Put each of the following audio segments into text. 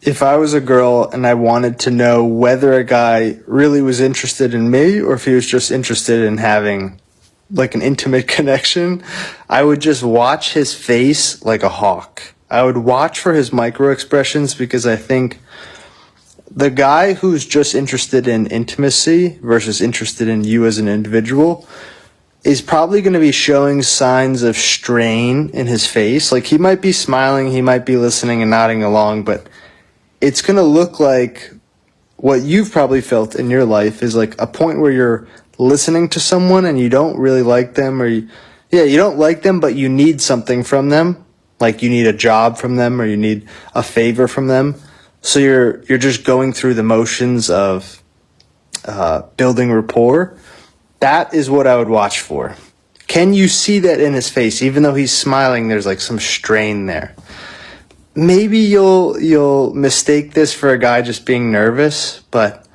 if I was a girl and I wanted to know whether a guy really was interested in me or if he was just interested in having like an intimate connection, I would just watch his face like a hawk. I would watch for his micro expressions because I think the guy who's just interested in intimacy versus interested in you as an individual is probably going to be showing signs of strain in his face. Like he might be smiling, he might be listening and nodding along, but it's going to look like what you've probably felt in your life is like a point where you're listening to someone and you don't really like them, or you don't like them, but you need something from them. Like you need a job from them or you need a favor from them. So you're just going through the motions of building rapport. That is what I would watch for. Can you see that in his face? Even though he's smiling, there's like some strain there. Maybe you'll mistake this for a guy just being nervous, but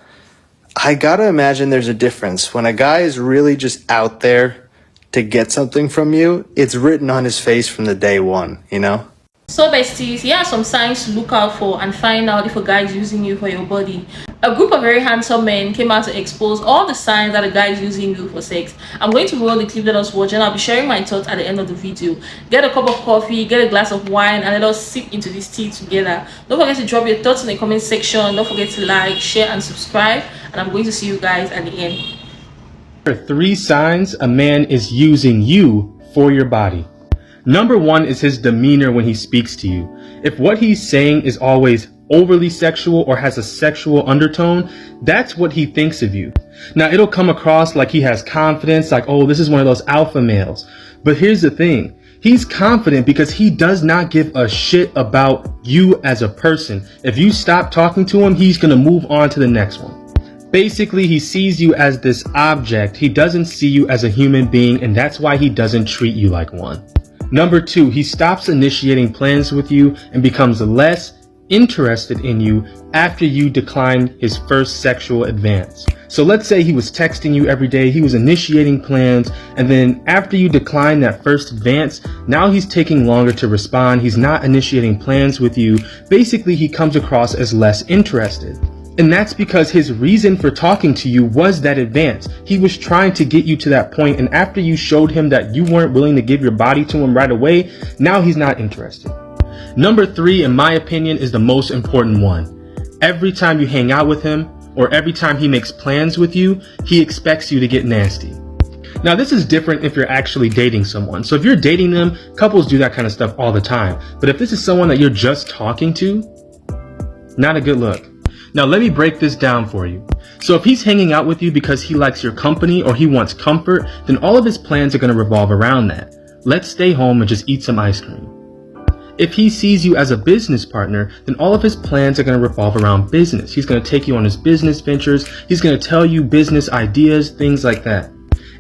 I gotta imagine there's a difference. When a guy is really just out there to get something from you, it's written on his face from the day one, you know? So besties, here are some signs to look out for and find out if a guy is using you for your body. A group of very handsome men came out to expose all the signs that a guy is using you for sex. I'm going to roll the clip, let us watch, and I'll be sharing my thoughts at the end of the video. Get a cup of coffee, get a glass of wine, and let us sip into this tea together. Don't forget to drop your thoughts in the comment section. Don't forget to like, share, and subscribe. And I'm going to see you guys at the end. There are 3 signs a man is using you for your body. Number 1 is his demeanor when he speaks to you. If what he's saying is always overly sexual or has a sexual undertone, that's what he thinks of you. Now, it'll come across like he has confidence, like, oh, this is one of those alpha males. But here's the thing. He's confident because he does not give a shit about you as a person. If you stop talking to him, he's going to move on to the next one. Basically, he sees you as this object. He doesn't see you as a human being, and that's why he doesn't treat you like one. Number 2, he stops initiating plans with you and becomes less interested in you after you decline his first sexual advance. So let's say he was texting you every day, he was initiating plans, and then after you decline that first advance, now he's taking longer to respond, he's not initiating plans with you. Basically, he comes across as less interested. And that's because his reason for talking to you was that advance. He was trying to get you to that point, and after you showed him that you weren't willing to give your body to him right away, now he's not interested. Number 3, in my opinion, is the most important one. Every time you hang out with him, or every time he makes plans with you, he expects you to get nasty. Now, this is different if you're actually dating someone. So if you're dating them, couples do that kind of stuff all the time. But if this is someone that you're just talking to, not a good look. Now let me break this down for you. So if he's hanging out with you because he likes your company or he wants comfort, then all of his plans are going to revolve around that. Let's stay home and just eat some ice cream. If he sees you as a business partner, then all of his plans are going to revolve around business. He's going to take you on his business ventures. He's going to tell you business ideas, things like that.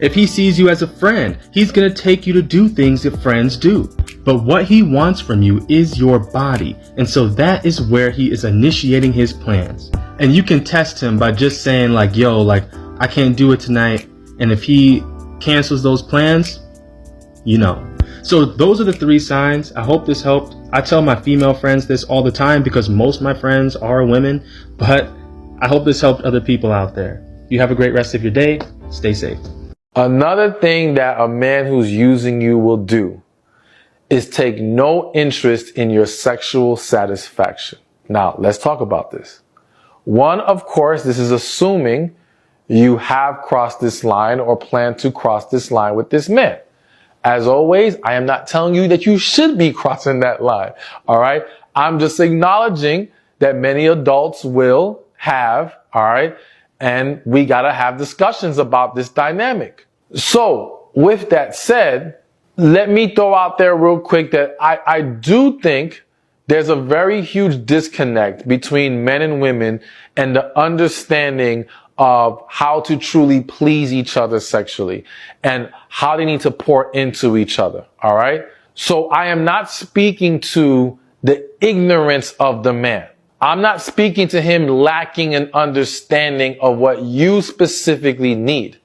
If he sees you as a friend, he's going to take you to do things that friends do. But what he wants from you is your body. And so that is where he is initiating his plans. And you can test him by just saying like, yo, like, I can't do it tonight. And if he cancels those plans, you know. So those are the 3 signs. I hope this helped. I tell my female friends this all the time because most of my friends are women. But I hope this helped other people out there. You have a great rest of your day. Stay safe. Another thing that a man who's using you will do is take no interest in your sexual satisfaction. Now, let's talk about this. 1, of course, this is assuming you have crossed this line or plan to cross this line with this man. As always, I am not telling you that you should be crossing that line. All right. I'm just acknowledging that many adults will have. All right. And we got to have discussions about this dynamic. So with that said, let me throw out there real quick that I do think there's a very huge disconnect between men and women and the understanding of how to truly please each other sexually and how they need to pour into each other. All right. So I am not speaking to the ignorance of the man. I'm not speaking to him lacking an understanding of what you specifically need.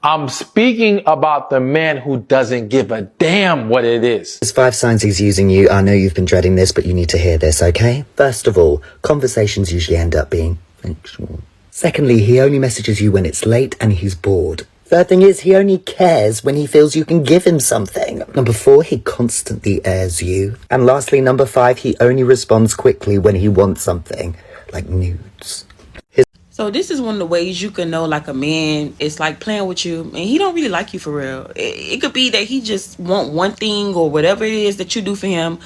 I'm speaking about the man who doesn't give a damn what it is. There's 5 signs he's using you. I know you've been dreading this, but you need to hear this, okay? First of all, conversations usually end up being functional. Secondly, he only messages you when it's late and he's bored. Third thing is, he only cares when he feels you can give him something. Number 4, he constantly airs you. And lastly, number 5, he only responds quickly when he wants something, like nudes. So this is one of the ways you can know like a man is like playing with you and he don't really like you for real. It could be that he just want one thing or whatever it is that you do for him,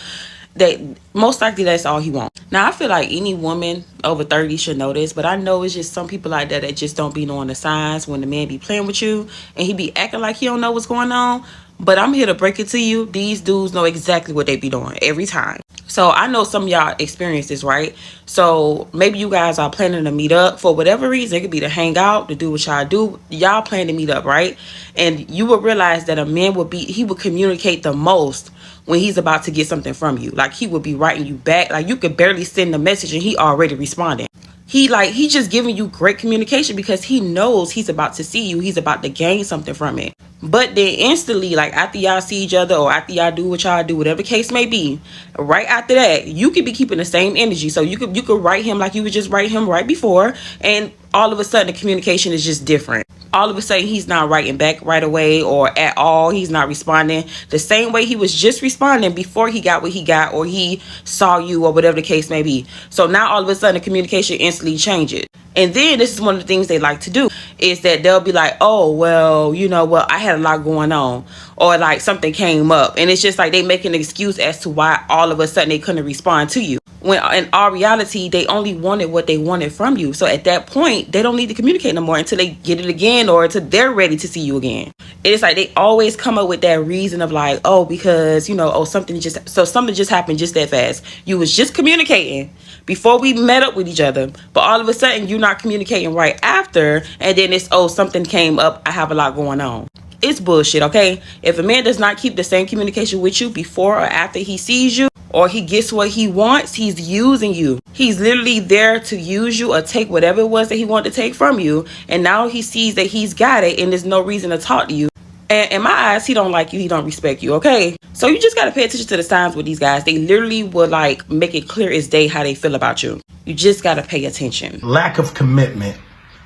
that most likely that's all he wants. Now I feel like any woman over 30 should know this, but I know it's just some people like that just don't be knowing the signs when the man be playing with you and he be acting like he don't know what's going on. But I'm here to break it to you. These dudes know exactly what they be doing every time. So I know some of y'all experience this, right? So maybe you guys are planning to meet up for whatever reason. It could be to hang out, to do what y'all do. Y'all plan to meet up, right? And you will realize that a man he would communicate the most when he's about to get something from you. Like he would be writing you back. Like you could barely send a message and he already responding. He just giving you great communication because he knows he's about to see you. He's about to gain something from it. But then instantly, like after y'all see each other or after y'all do what y'all do, whatever case may be, right after that, you could be keeping the same energy. So you could write him like you would just write him right before, and all of a sudden the communication is just different. All of a sudden he's not writing back right away or at all. He's not responding the same way he was just responding before he got what he got or he saw you or whatever the case may be. So now all of a sudden the communication instantly changes. And then this is one of the things they like to do is that they'll be like, oh, well, you know, well, I had a lot going on or like something came up. And it's just like they make an excuse as to why all of a sudden they couldn't respond to you. When in all reality, they only wanted what they wanted from you. So at that point, they don't need to communicate no more until they get it again or until they're ready to see you again. It's like they always come up with that reason of like, oh, because, you know, oh, something just happened just that fast. You was just communicating before we met up with each other, but all of a sudden you're not communicating right after, and then it's, oh, something came up, I have a lot going on. It's bullshit, okay? If a man does not keep the same communication with you before or after he sees you or he gets what he wants, he's using you. He's literally there to use you or take whatever it was that he wanted to take from you, and now he sees that he's got it and there's no reason to talk to you. And in my eyes, he don't like you, he don't respect you, okay? So you just gotta pay attention to the signs with these guys. They literally will like make it clear as day how they feel about you. You just gotta pay attention. Lack of commitment.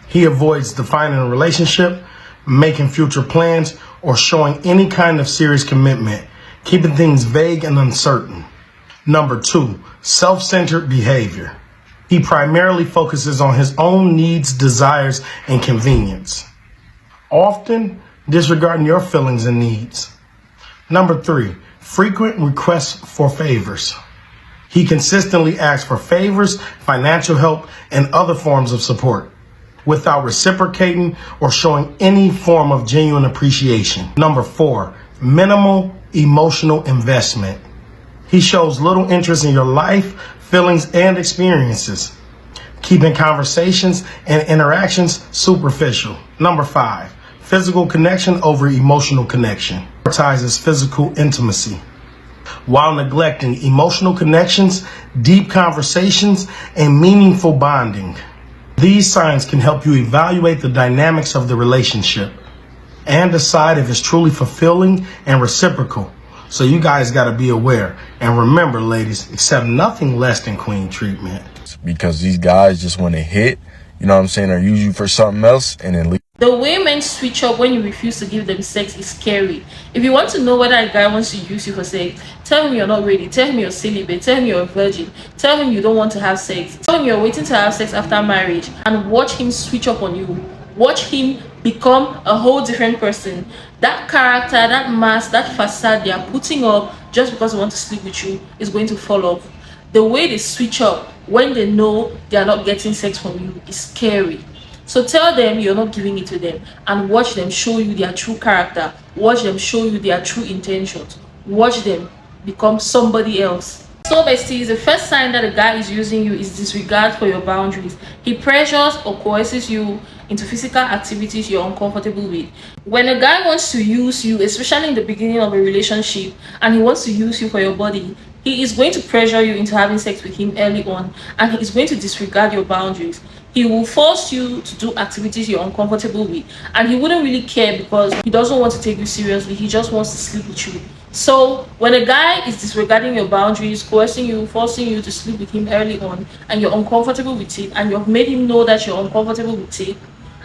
He avoids defining a relationship, making future plans, or showing any kind of serious commitment, keeping things vague and uncertain. Number 2, self-centered behavior. He primarily focuses on his own needs, desires, and convenience, often disregarding your feelings and needs. Number 3, frequent requests for favors. He consistently asks for favors, financial help, and other forms of support without reciprocating or showing any form of genuine appreciation. Number 4, minimal emotional investment. He shows little interest in your life, feelings, and experiences, keeping conversations and interactions superficial. Number 5, physical connection over emotional connection. Prioritizes physical intimacy while neglecting emotional connections, deep conversations, and meaningful bonding. These signs can help you evaluate the dynamics of the relationship and decide if it's truly fulfilling and reciprocal. So you guys got to be aware. And remember, ladies, accept nothing less than queen treatment. Because these guys just want to hit, you know what I'm saying, or use you for something else and then leave. The way men switch up when you refuse to give them sex is scary. If you want to know whether a guy wants to use you for sex, tell him you're not ready, tell him you're celibate, tell him you're a virgin, tell him you don't want to have sex, tell him you're waiting to have sex after marriage, and watch him switch up on you. Watch him become a whole different person. That character, that mask, that facade they are putting up just because they want to sleep with you is going to fall off. The way they switch up when they know they are not getting sex from you is scary. So tell them you're not giving it to them and watch them show you their true character. Watch them show you their true intentions. Watch them become somebody else. So besties, the first sign that a guy is using you is disregard for your boundaries. He pressures or coerces you into physical activities you're uncomfortable with. When a guy wants to use you, especially in the beginning of a relationship, and he wants to use you for your body, He is going to pressure you into having sex with him early on, and he is going to disregard your boundaries. He will force you to do activities you're uncomfortable with, and he wouldn't really care because he doesn't want to take you seriously. He just wants to sleep with you. So when a guy is disregarding your boundaries, coercing you, forcing you to sleep with him early on, and you're uncomfortable with it, and you've made him know that you're uncomfortable with it,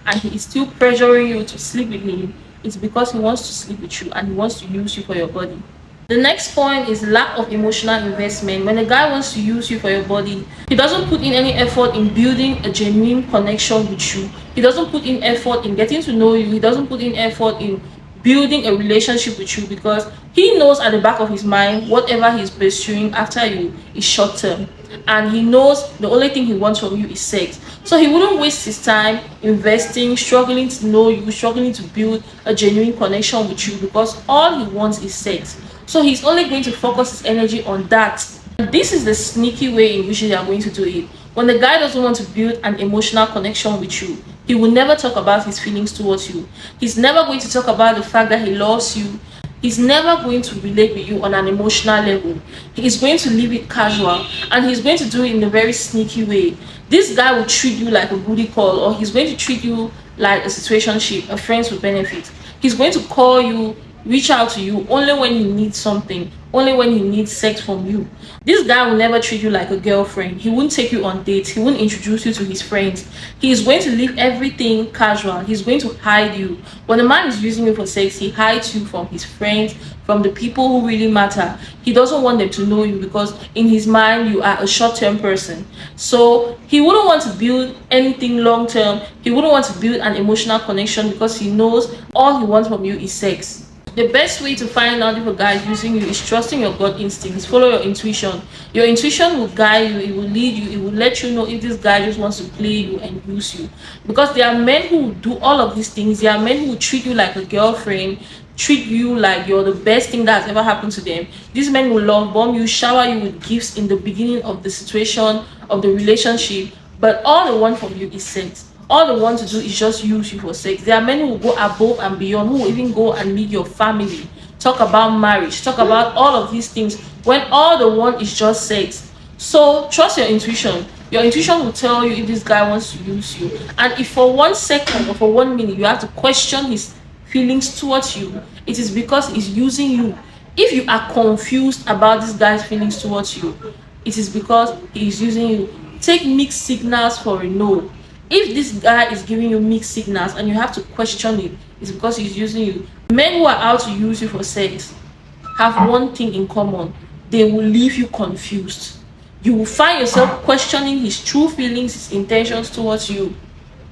and he is still pressuring you to sleep with him, it's because he wants to sleep with you and he wants to use you for your body. The next point is lack of emotional investment. When a guy wants to use you for your body, he doesn't put in any effort in building a genuine connection with you. He doesn't put in effort in getting to know you. He doesn't put in effort in building a relationship with you because he knows at the back of his mind whatever he's pursuing after you is short term, and he knows the only thing he wants from you is sex. So he wouldn't waste his time investing, struggling to know you, struggling to build a genuine connection with you because all he wants is sex. So he's only going to focus his energy on that. And this is the sneaky way in which they are going to do it. When the guy doesn't want to build an emotional connection with you, he will never talk about his feelings towards you. He's never going to talk about the fact that he loves you. He's never going to relate with you on an emotional level. He's going to leave it casual, and he's going to do it in a very sneaky way. This guy will treat you like a booty call, or he's going to treat you like a situationship, a friends with benefits. He's going to call you, reach out to you only when he needs something, only when he needs sex from you. This guy will never treat you like a girlfriend. He won't take you on dates. He won't introduce you to his friends. He is going to leave everything casual. He's going to hide you. When a man is using you for sex, he hides you from his friends, from the people who really matter. He doesn't want them to know you because in his mind you are a short-term person. So he wouldn't want to build anything long-term. He wouldn't want to build an emotional connection because he knows all he wants from you is sex. The best way to find out if a guy is using you is trusting your gut instincts. Follow your intuition. Your intuition will guide you, it will lead you, it will let you know if this guy just wants to play you and use you. Because there are men who will do all of these things. There are men who will treat you like a girlfriend, treat you like you're the best thing that has ever happened to them. These men will love bomb you, shower you with gifts in the beginning of the situation, of the relationship, but all they want from you is sex. All they want to do is just use you for sex. There are many who will go above and beyond, who will even go and meet your family, talk about marriage, talk about all of these things when all they want is just sex. So trust your intuition. Your intuition will tell you if this guy wants to use you. And if for 1 second or for 1 minute you have to question his feelings towards you, it is because he's using you. If you are confused about this guy's feelings towards you, it is because he is using you. Take mixed signals for a no. If this guy is giving you mixed signals and you have to question it, it's because he's using you. Men who are out to use you for sex have one thing in common: they will leave you confused. You will find yourself questioning his true feelings, his intentions towards you,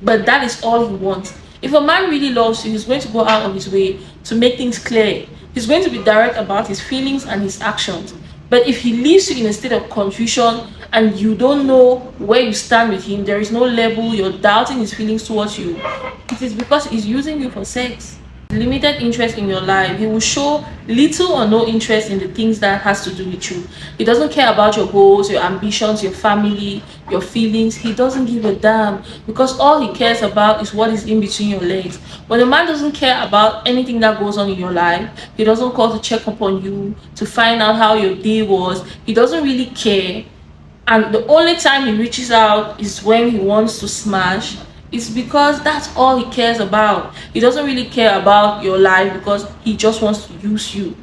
but that is all he wants. If a man really loves you, he's going to go out of his way to make things clear. He's going to be direct about his feelings and his actions. But if he leaves you in a state of confusion and you don't know where you stand with him, there is no level, you're doubting his feelings towards you, it is because he's using you for sex. Limited interest in your life. He will show little or no interest in the things that has to do with you. He doesn't care about your goals, your ambitions, your family, your feelings. He doesn't give a damn because all he cares about is what is in between your legs. When a man doesn't care about anything that goes on in your life, he doesn't call to check up on you, to find out how your day was. He doesn't really care. And the only time he reaches out is when he wants to smash. It's because that's all he cares about. He doesn't really care about your life because he just wants to use you.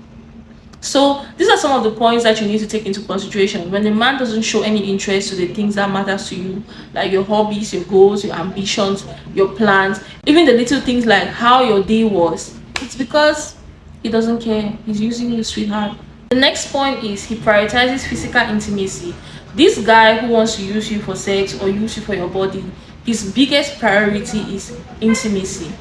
So these are some of the points that you need to take into consideration. When the man doesn't show any interest to the things that matters to you, like your hobbies, your goals, your ambitions, your plans, even the little things like how your day was, it's because he doesn't care. He's using you, sweetheart. The next point is he prioritizes physical intimacy. This guy who wants to use you for sex or use you for your body, his biggest priority is intimacy.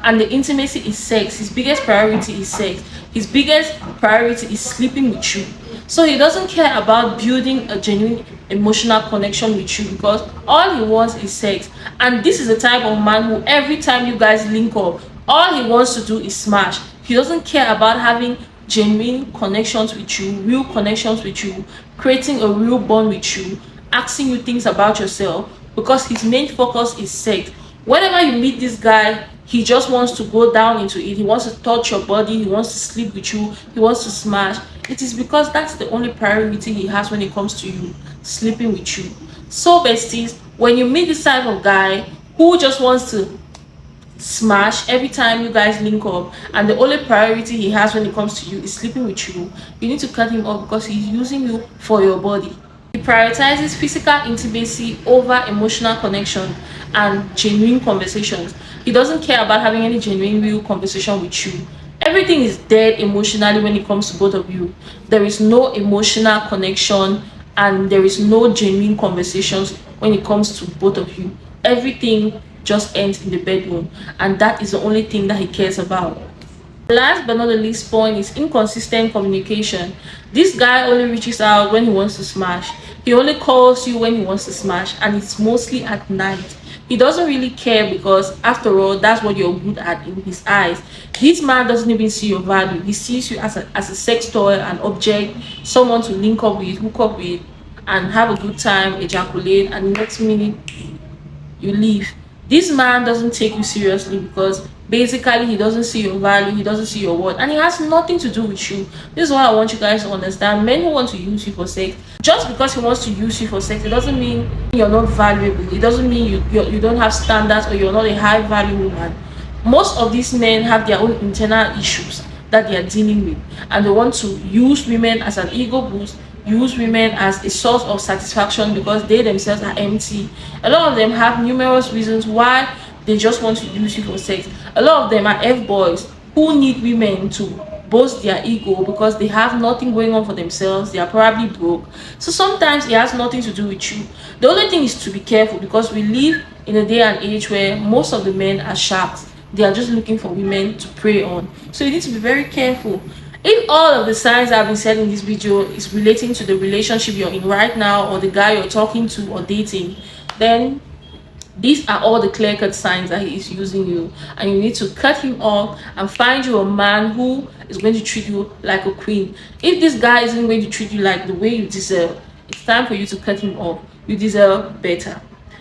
And the intimacy is sex. His biggest priority is sex. His biggest priority is sleeping with you. So he doesn't care about building a genuine emotional connection with you because all he wants is sex. And this is the type of man who every time you guys link up, all he wants to do is smash. He doesn't care about having genuine connections with you, real connections with you, creating a real bond with you, asking you things about yourself, because his main focus is sex. Whenever you meet this guy, he just wants to go down into it. He wants to touch your body. He wants to sleep with you. He wants to smash. It is because that's the only priority he has when it comes to you, sleeping with you. So besties, when you meet this type of guy who just wants to smash every time you guys link up, and the only priority he has when it comes to you is sleeping with you, you need to cut him off because he's using you for your body. He prioritizes physical intimacy over emotional connection and genuine conversations. He doesn't care about having any genuine real conversation with you. Everything is dead emotionally when it comes to both of you. There is no emotional connection and there is no genuine conversations when it comes to both of you. Everything just ends in the bedroom, and that is the only thing that he cares about. Last but not the least point is inconsistent communication. This guy only reaches out when he wants to smash. He only calls you when he wants to smash, and it's mostly at night. He doesn't really care because, after all, that's what you're good at in his eyes. This man doesn't even see your value. He sees you as a sex toy, an object, someone to link up with, hook up with, and have a good time, ejaculate, and the next minute you leave. This man doesn't take you seriously because basically he doesn't see your value, he doesn't see your worth, and it has nothing to do with you. This is what I want you guys to understand. Men who want to use you for sex, just because he wants to use you for sex, it doesn't mean you're not valuable. It doesn't mean you don't have standards or you're not a high value woman. Most of these men have their own internal issues that they are dealing with, and they want to use women as an ego boost, use women as a source of satisfaction because they themselves are empty. A lot of them have numerous reasons why they just want to use you for sex. A lot of them are F-boys who need women to boast their ego because they have nothing going on for themselves. They are probably broke. So sometimes it has nothing to do with you. The only thing is to be careful because we live in a day and age where most of the men are sharks. They are just looking for women to prey on. So you need to be very careful. If all of the signs I've been said in this video is relating to the relationship you're in right now or the guy you're talking to or dating, then these are all the clear-cut signs that he is using you, and you need to cut him off and find you a man who is going to treat you like a queen. If this guy isn't going to treat you like the way you deserve, it's time for you to cut him off. You deserve better.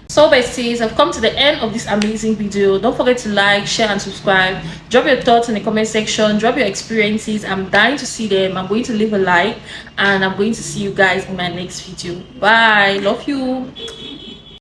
So besties, I've come to the end of this amazing video. Don't forget to like, share and subscribe. Drop your thoughts in the comment section. Drop your experiences. I'm dying to see them. I'm going to leave a like, and I'm going to see you guys in my next video. Bye. Love you.